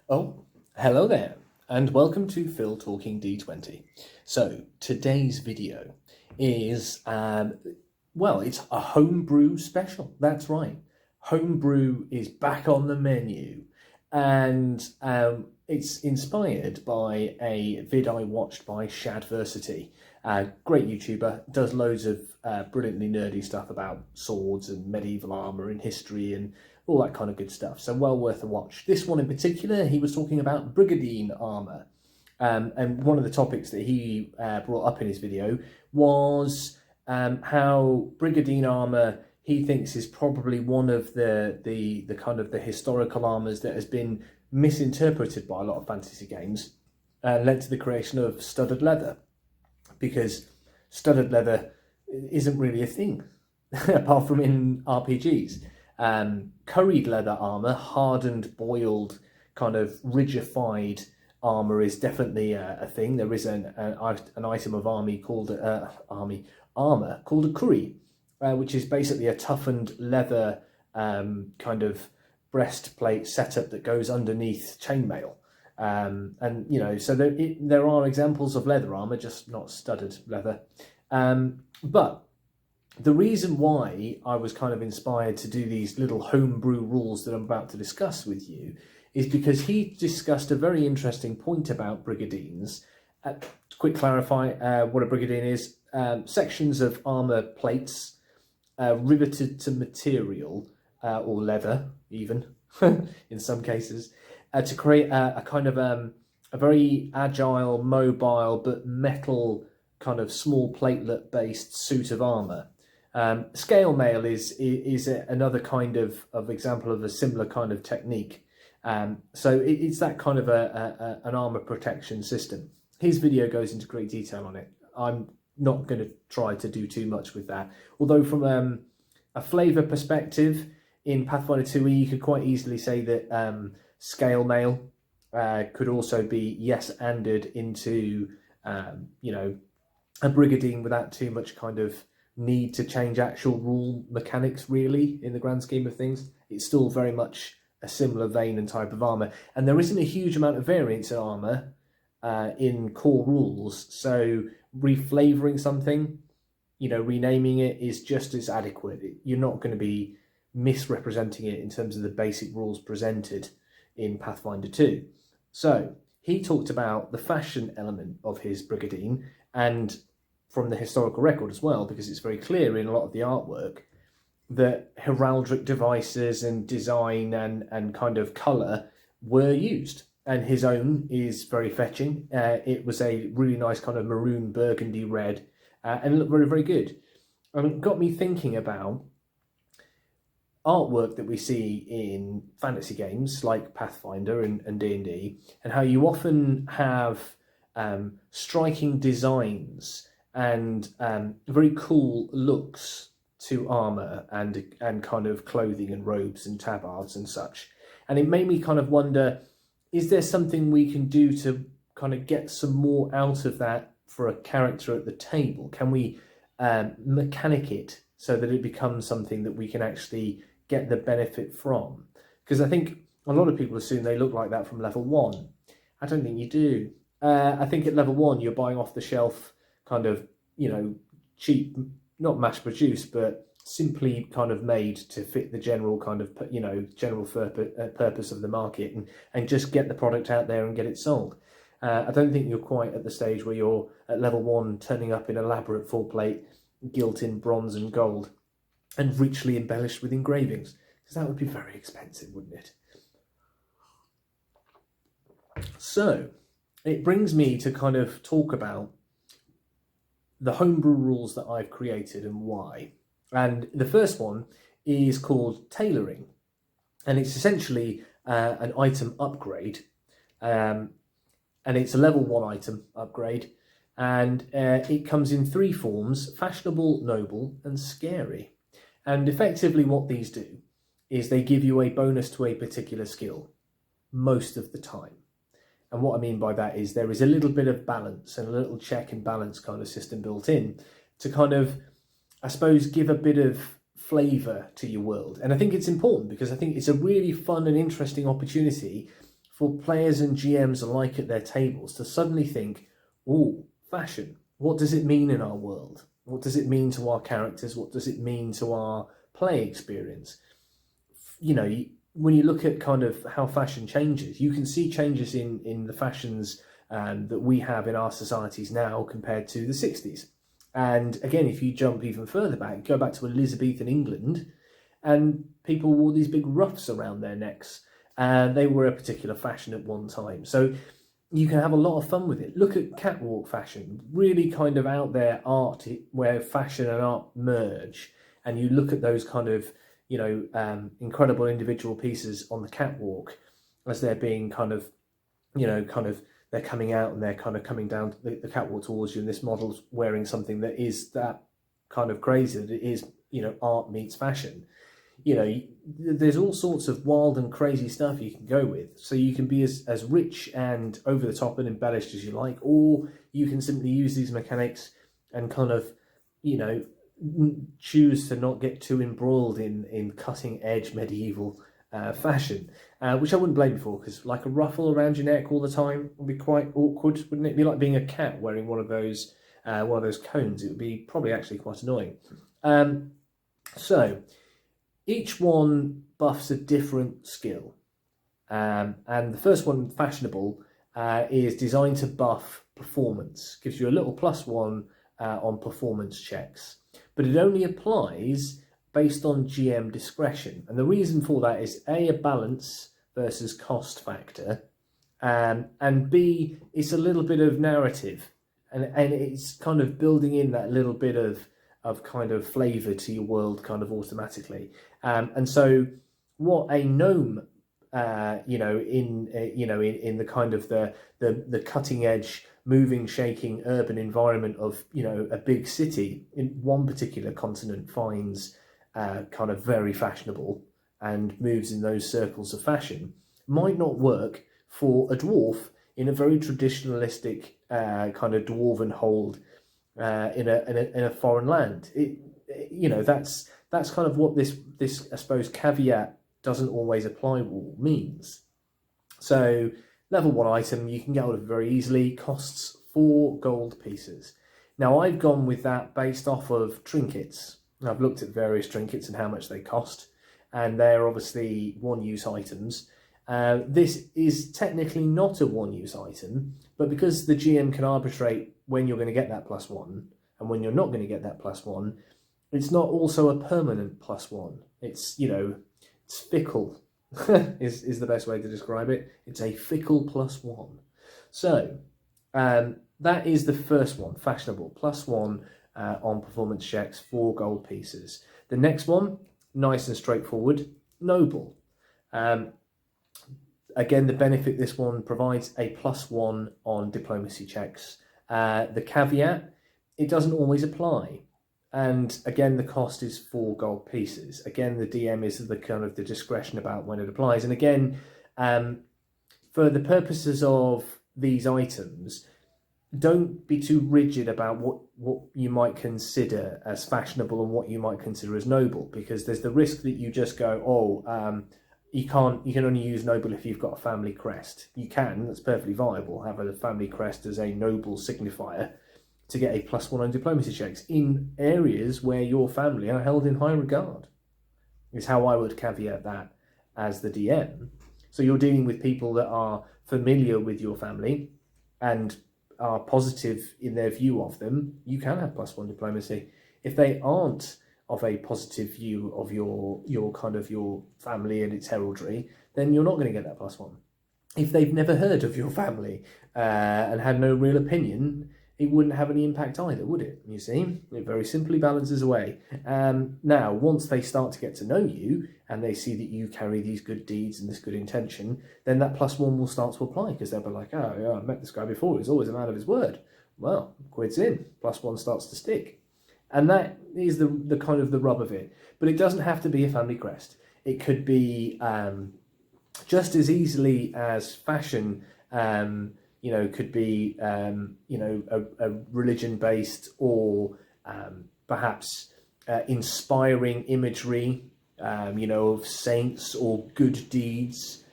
Oh, hello there, and welcome to Phil Talking D20. So, today's video is, it's a homebrew special. That's right. Homebrew is back on the menu, and it's inspired by a vid I watched by Shadversity. Great YouTuber, does loads of brilliantly nerdy stuff about swords and medieval armour and history and all that kind of good stuff. So well worth a watch. This one in particular, he was talking about Brigadine armour. And one of the topics that he brought up in his video was how Brigadine armour he thinks is probably one of the kind of the historical armours that has been misinterpreted by a lot of fantasy games and led to the creation of studded leather, because studded leather isn't really a thing apart from in RPGs. Curried leather armour, hardened, boiled, kind of rigified armour is definitely a thing. There is an item of armour called a curry, which is basically a toughened leather kind of breastplate setup that goes underneath chainmail. And you know, so there are examples of leather armour, just not studded leather. But the reason why I was kind of inspired to do these little homebrew rules that I'm about to discuss with you is because he discussed a very interesting point about Brigadines. Quick clarify what a Brigadine is. Sections of armour plates riveted to material or leather even in some cases to create a kind of a very agile, mobile but metal kind of small platelet based suit of armour. Scale mail is another kind of example of a similar kind of technique. So it's that kind of an armour protection system. His video goes into great detail on it. I'm not going to try to do too much with that. Although from a flavour perspective, in Pathfinder 2e, you could quite easily say that scale mail could also be yes-anded into, you know, a Brigadine without too much kind of need to change actual rule mechanics, really, in the grand scheme of things. It's still very much a similar vein and type of armour. And there isn't a huge amount of variance in armour in core rules, so reflavouring something, you know, renaming it is just as adequate. You're not going to be misrepresenting it in terms of the basic rules presented in Pathfinder 2. So he talked about the fashion element of his Brigadine, and from the historical record as well, because it's very clear in a lot of the artwork that heraldic devices and design and kind of colour were used. And his own is very fetching. It was a really nice kind of maroon burgundy red and it looked very, very good. And it got me thinking about artwork that we see in fantasy games like Pathfinder and D&D, and how you often have striking designs and very cool looks to armour and kind of clothing and robes and tabards and such. And it made me kind of wonder, is there something we can do to kind of get some more out of that for a character at the table? Can we mechanic it so that it becomes something that we can actually get the benefit from? Because I think a lot of people assume they look like that from level 1. I don't think you do. I think at level 1 you're buying off the shelf kind of, you know, cheap, not mass produced, but simply kind of made to fit the general kind of, you know, general purpose of the market, and just get the product out there and get it sold. I don't think you're quite at the stage where you're at level 1 turning up in elaborate full plate, gilt in bronze and gold, and richly embellished with engravings, because that would be very expensive, wouldn't it? So it brings me to kind of talk about the homebrew rules that I've created and why. And the first one is called tailoring, and it's essentially an item upgrade, and it's a level 1 item upgrade, and it comes in 3 forms: fashionable, noble, and scary. And effectively what these do is they give you a bonus to a particular skill most of the time. And what I mean by that is there is a little bit of balance and a little check and balance kind of system built in to kind of, I suppose, give a bit of flavour to your world. And I think it's important because I think it's a really fun and interesting opportunity for players and GMs alike at their tables to suddenly think, oh, fashion, what does it mean in our world? What does it mean to our characters? What does it mean to our play experience? You know, when you look at kind of how fashion changes, you can see changes in the fashions that we have in our societies now compared to the 60s. And again, if you jump even further back, go back to Elizabethan England, and people wore these big ruffs around their necks, and they were a particular fashion at one time. So you can have a lot of fun with it. Look at catwalk fashion, really kind of out there art where fashion and art merge. And you look at those kind of, you know, incredible individual pieces on the catwalk as they're being kind of, you know, kind of, they're coming out and they're kind of coming down the catwalk towards you. And this model's wearing something that is that kind of crazy, that it is, you know, art meets fashion. You know, there's all sorts of wild and crazy stuff you can go with. So you can be as rich and over the top and embellished as you like, or you can simply use these mechanics and kind of, you know, choose to not get too embroiled in cutting edge medieval fashion, which I wouldn't blame you for, because like a ruffle around your neck all the time would be quite awkward, wouldn't it? It'd be like being a cat wearing one of those cones. It would be probably actually quite annoying. So each one buffs a different skill, and the first one, fashionable, is designed to buff performance. Gives you a little +1 on performance checks, but it only applies based on GM discretion. And the reason for that is A, a balance versus cost factor, and B, it's a little bit of narrative, and it's kind of building in that little bit of kind of flavour to your world kind of automatically. And so what a gnome, you know, in the kind of the cutting edge, moving, shaking urban environment of, you know, a big city in one particular continent finds kind of very fashionable and moves in those circles of fashion, might not work for a dwarf in a very traditionalistic kind of dwarven hold in a foreign land. You know, that's kind of what this I suppose caveat doesn't always apply means. So level 1 item you can get hold of very easily, costs 4 gold pieces. Now I've gone with that based off of trinkets. I've looked at various trinkets and how much they cost, and they're obviously one-use items. This is technically not a one-use item, but because the GM can arbitrate when you're going to get that +1 and when you're not going to get that +1, it's not also a permanent +1. It's, you know, it's fickle, is the best way to describe it. It's a fickle +1. So that is the first one, fashionable, +1 on performance checks, 4 gold pieces. The next one, nice and straightforward, noble. Again, the benefit this one provides a +1 on diplomacy checks. The caveat, it doesn't always apply. And again, the cost is 4 gold pieces. Again, the DM is the kind of the discretion about when it applies. And again, for the purposes of these items, don't be too rigid about what you might consider as fashionable and what you might consider as noble, because there's the risk that you just go, you can only use noble if you've got a family crest. You can, that's perfectly viable, have a family crest as a noble signifier to get a +1 on diplomacy checks in areas where your family are held in high regard, is how I would caveat that as the DM. So you're dealing with people that are familiar with your family and are positive in their view of them, you can have +1 diplomacy. If they aren't of a positive view of your kind of your family and its heraldry, then you're not going to get that +1. If they've never heard of your family and had no real opinion, it wouldn't have any impact either, would it? You see, it very simply balances away. Now, once they start to get to know you and they see that you carry these good deeds and this good intention, then that +1 will start to apply, because they'll be like, oh yeah, I've met this guy before, he's always a man of his word. Well, quid's in, +1 starts to stick. And that is the kind of the rub of it. But it doesn't have to be a family crest. It could be just as easily as fashion, you know, could be, you know, a religion-based or perhaps inspiring imagery, you know, of saints or good deeds.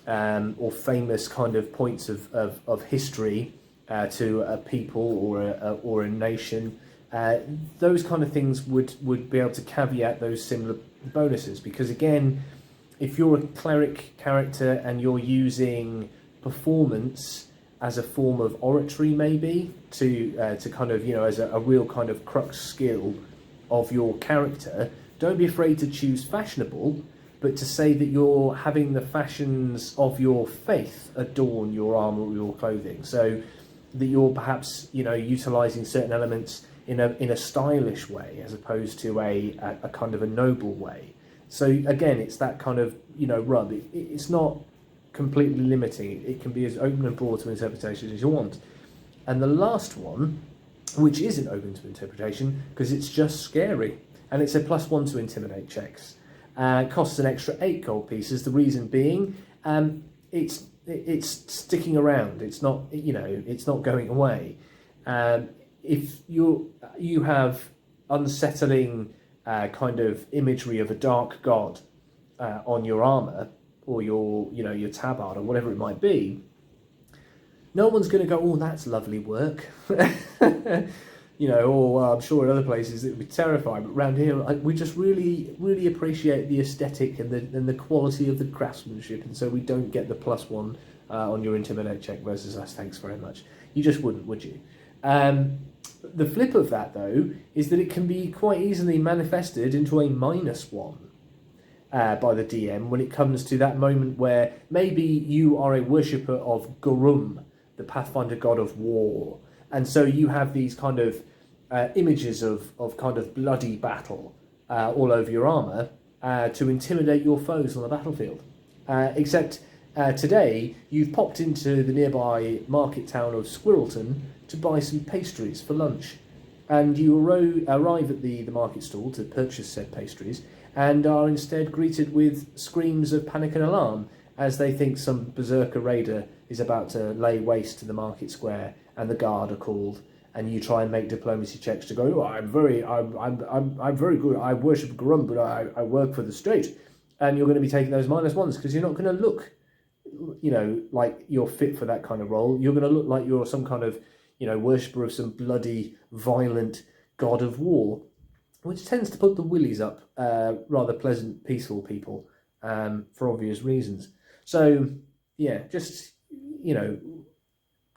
or famous kind of points of history to a people or a nation. Those kind of things would be able to caveat those similar bonuses, because again, if you're a cleric character and you're using performance as a form of oratory, maybe to kind of, as a real kind of crux skill of your character, don't be afraid to choose fashionable, but to say that you're having the fashions of your faith adorn your armour or your clothing, so that you're perhaps utilising certain elements in a stylish way as opposed to a kind of a noble way. So again, it's that kind of rub. It's not completely limiting. It can be as open and broad to interpretation as you want. And the last one, which isn't open to interpretation because it's just scary, and it's a +1 to intimidate checks. Costs an extra 8 gold pieces. The reason being, it's sticking around. It's not it's not going away. If you have unsettling kind of imagery of a dark god on your armour or your tabard or whatever it might be, no one's going to go, oh, that's lovely work. Or I'm sure in other places it would be terrifying, but around here we just really appreciate the aesthetic and the quality of the craftsmanship, and so we don't get the +1 on your intimidate check versus us. Thanks very much. You just wouldn't, would you? The flip of that, though, is that it can be quite easily manifested into a -1 by the DM when it comes to that moment where maybe you are a worshipper of Gurum, the Pathfinder god of war, and so you have these kind of images of kind of bloody battle all over your armour to intimidate your foes on the battlefield. Except today you've popped into the nearby market town of Squirrelton to buy some pastries for lunch, and you arrive at the market stall to purchase said pastries, and are instead greeted with screams of panic and alarm as they think some berserker raider is about to lay waste to the market square, and the guard are called, and you try and make diplomacy checks to go, oh, I'm very good, I worship Gurum, but I work for the state, and you're going to be taking those -1s because you're not going to look like you're fit for that kind of role. You're going to look like you're some kind of worshipper of some bloody, violent god of war, which tends to put the willies up rather pleasant, peaceful people for obvious reasons. So, yeah, just,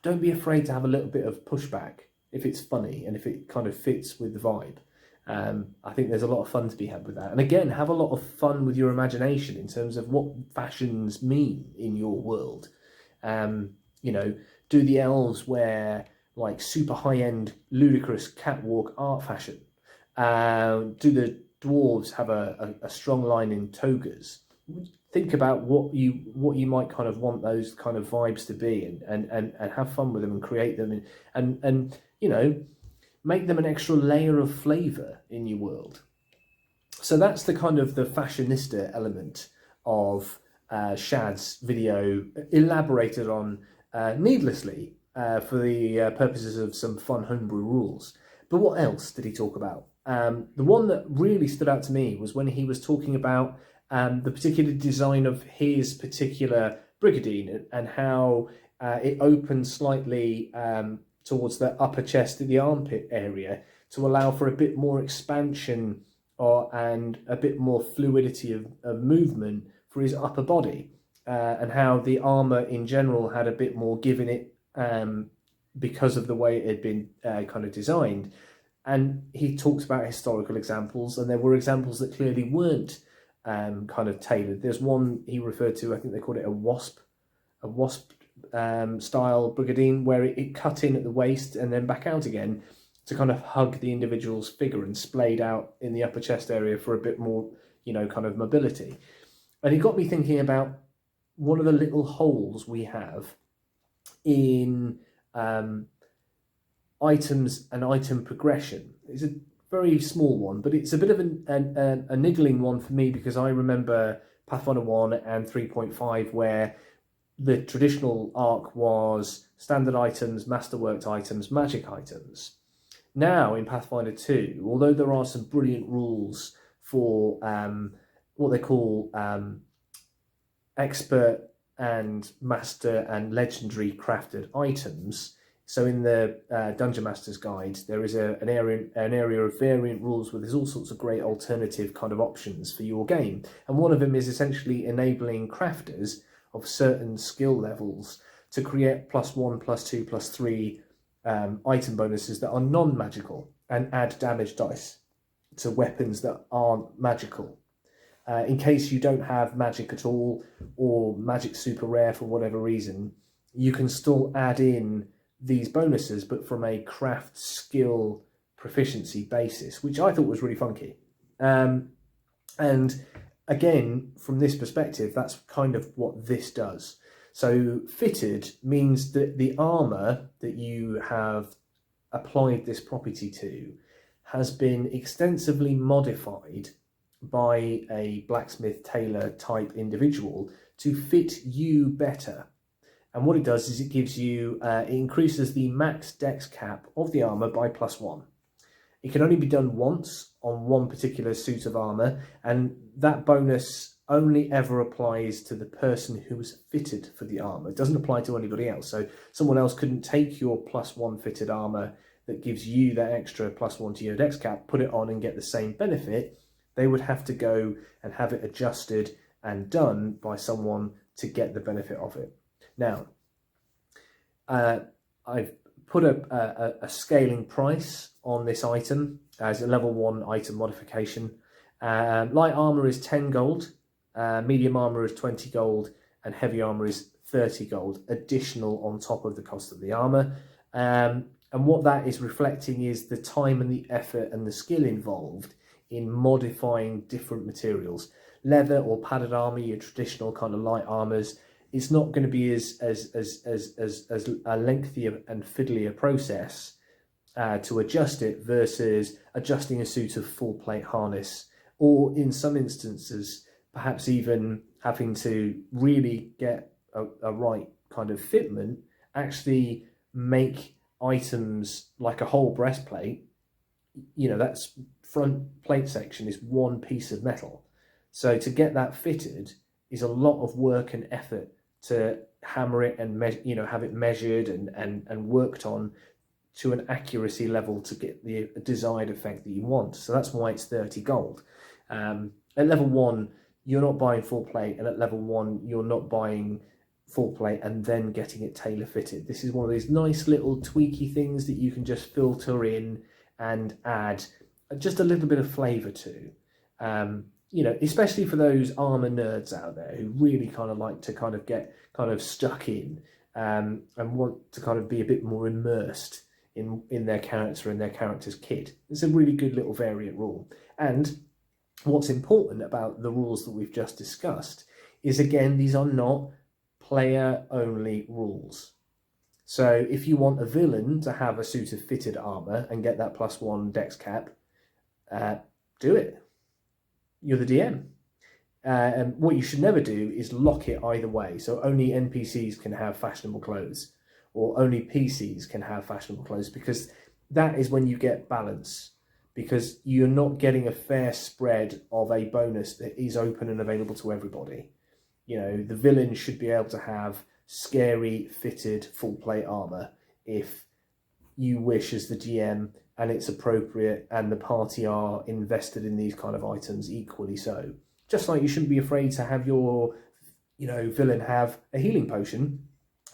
don't be afraid to have a little bit of pushback if it's funny and if it kind of fits with the vibe. I think there's a lot of fun to be had with that. And again, have a lot of fun with your imagination in terms of what fashions mean in your world. Do the elves wear like super high-end, ludicrous catwalk art fashion? Do the dwarves have a strong line in togas? Think about what you might kind of want those kind of vibes to be, and have fun with them and create them, and make them an extra layer of flavour in your world. So that's the kind of the fashionista element of Shad's video, elaborated on needlessly for the purposes of some fun homebrew rules. But what else did he talk about? The one that really stood out to me was when he was talking about the particular design of his particular Brigadine, and how it opens slightly towards the upper chest, the armpit area, to allow for a bit more expansion and a bit more fluidity of movement for his upper body, and how the armour in general had a bit more give in it because of the way it had been kind of designed. And he talks about historical examples, and there were examples that clearly weren't kind of tailored. There's one he referred to, I think they called it a wasp style Brigadine, where it cut in at the waist and then back out again to kind of hug the individual's figure and splayed out in the upper chest area for a bit more, kind of mobility. And it got me thinking about one of the little holes we have in items and item progression. It's a very small one, but it's a bit of a niggling one for me, because I remember Pathfinder 1 and 3.5 where the traditional arc was standard items, masterworked items, magic items. Now in Pathfinder 2, although there are some brilliant rules for what they call expert and master and legendary crafted items. So in the Dungeon Master's Guide, there is an area of variant rules where there's all sorts of great alternative kind of options for your game. And one of them is essentially enabling crafters of certain skill levels to create +1, +2, +3 item bonuses that are non-magical and add damage dice to weapons that aren't magical. In case you don't have magic at all, or magic super rare for whatever reason, you can still add in these bonuses, but from a craft skill proficiency basis, which I thought was really funky. And again, from this perspective, that's kind of what this does. So fitted means that the armour that you have applied this property to has been extensively modified by a blacksmith tailor type individual to fit you better. And what it does is it gives you, it increases the max dex cap of the armour by +1. It can only be done once on one particular suit of armour, and that bonus only ever applies to the person who was fitted for the armour. It doesn't apply to anybody else. So someone else couldn't take your +1 fitted armour that gives you that extra +1 to your dex cap, put it on and get the same benefit. They would have to go and have it adjusted and done by someone to get the benefit of it. Now, I've put a scaling price on this item as a level 1 item modification. Light armour is 10 gold, medium armour is 20 gold, and heavy armour is 30 gold, additional on top of the cost of the armour. And what that is reflecting is the time and the effort and the skill involved in modifying different materials. Leather or padded armour, your traditional kind of light armours, it's not going to be as a lengthy and fiddly a process to adjust it versus adjusting a suit of full plate harness, or in some instances perhaps even having to really get a right kind of fitment, actually make items like a whole breastplate. You know, that's front plate section is one piece of metal, so to get that fitted is a lot of work and effort to hammer it and have it measured and worked on to an accuracy level to get the desired effect that you want. So that's why it's 30 gold. At level 1 you're not buying full plate, and at level 1 you're not buying full plate and then getting it tailor fitted. This is one of these nice little tweaky things that you can just filter in and add just a little bit of flavour to. You know, especially for those armour nerds out there who really kind of like to kind of get kind of stuck in and want to kind of be a bit more immersed in their character and their character's kit. It's a really good little variant rule. And what's important about the rules that we've just discussed is, again, these are not player-only rules. So if you want a villain to have a suit of fitted armour and get that +1 dex cap, do it. You're the DM. And what you should never do is lock it either way. So only NPCs can have fashionable clothes, or only PCs can have fashionable clothes, because that is when you get balance, because you're not getting a fair spread of a bonus that is open and available to everybody. You know, the villain should be able to have scary, fitted, full plate armour if you wish as the GM, and it's appropriate, and the party are invested in these kind of items equally so. Just like you shouldn't be afraid to have your, villain have a healing potion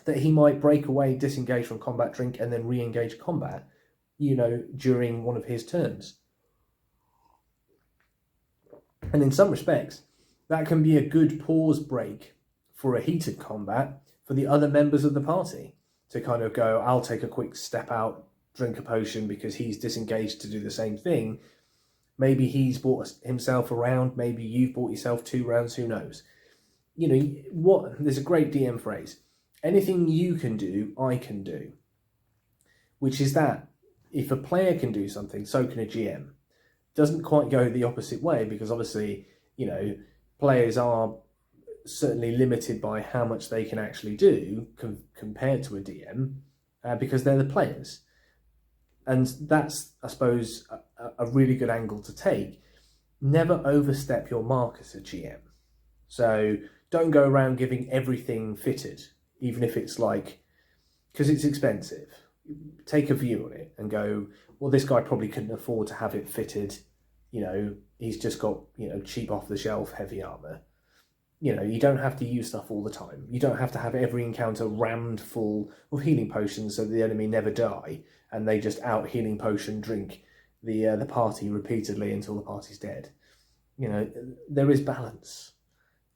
that he might break away, disengage from combat, drink, and then re-engage combat, during one of his turns. And in some respects, that can be a good pause break for a heated combat for the other members of the party to kind of go, I'll take a quick step out, drink a potion because he's disengaged to do the same thing. Maybe he's bought himself a round, maybe you've bought yourself 2 rounds, who knows? There's a great DM phrase, anything you can do, I can do. Which is that if a player can do something, so can a GM. Doesn't quite go the opposite way, because obviously, players are certainly limited by how much they can actually do compared to a DM, because they're the players. And that's, I suppose, a really good angle to take. Never overstep your mark as a GM. So don't go around giving everything fitted, even if it's like, because it's expensive. Take a view on it and go, well, this guy probably couldn't afford to have it fitted. You know, he's just got, you know, cheap off the shelf heavy armor. You know, you don't have to use stuff all the time. You don't have to have every encounter rammed full of healing potions so the enemy never die and they just out healing potion drink the party repeatedly until the party's dead. You know, there is balance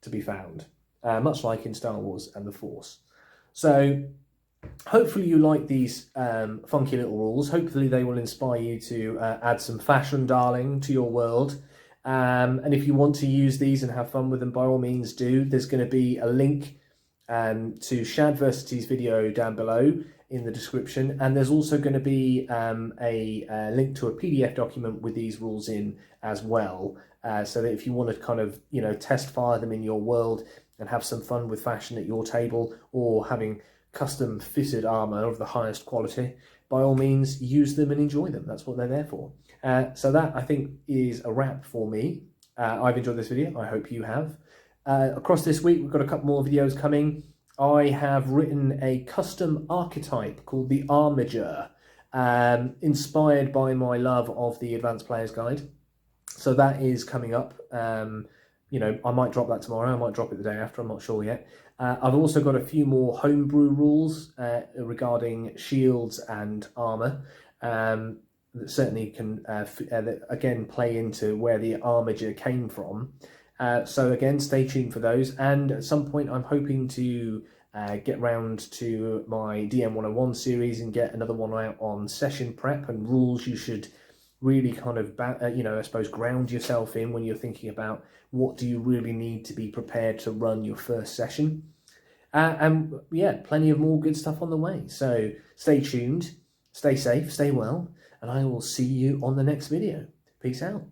to be found, much like in Star Wars and the Force. So hopefully you like these funky little rules. Hopefully they will inspire you to add some fashion, darling, to your world. And if you want to use these and have fun with them, by all means do. There's going to be a link to Shadversity's video down below in the description. And there's also going to be a link to a PDF document with these rules in as well. So that if you want to kind of, you know, test fire them in your world and have some fun with fashion at your table, or having custom fitted armor of the highest quality, by all means use them and enjoy them. That's what they're there for. So that, I think, is a wrap for me. I've enjoyed this video. I hope you have. Across this week, we've got a couple more videos coming. I have written a custom archetype called the Armiger, inspired by my love of the Advanced Player's Guide. So that is coming up. You know, I might drop that tomorrow. I might drop it the day after. I'm not sure yet. I've also got a few more homebrew rules regarding shields and armour that certainly can, again, play into where the Armiger came from. So again, stay tuned for those. And at some point, I'm hoping to get round to my DM 101 series and get another one out on session prep and rules you should really kind of, you know, I suppose, ground yourself in when you're thinking about what do you really need to be prepared to run your first session. And yeah, plenty of more good stuff on the way. So stay tuned, stay safe, stay well, and I will see you on the next video. Peace out.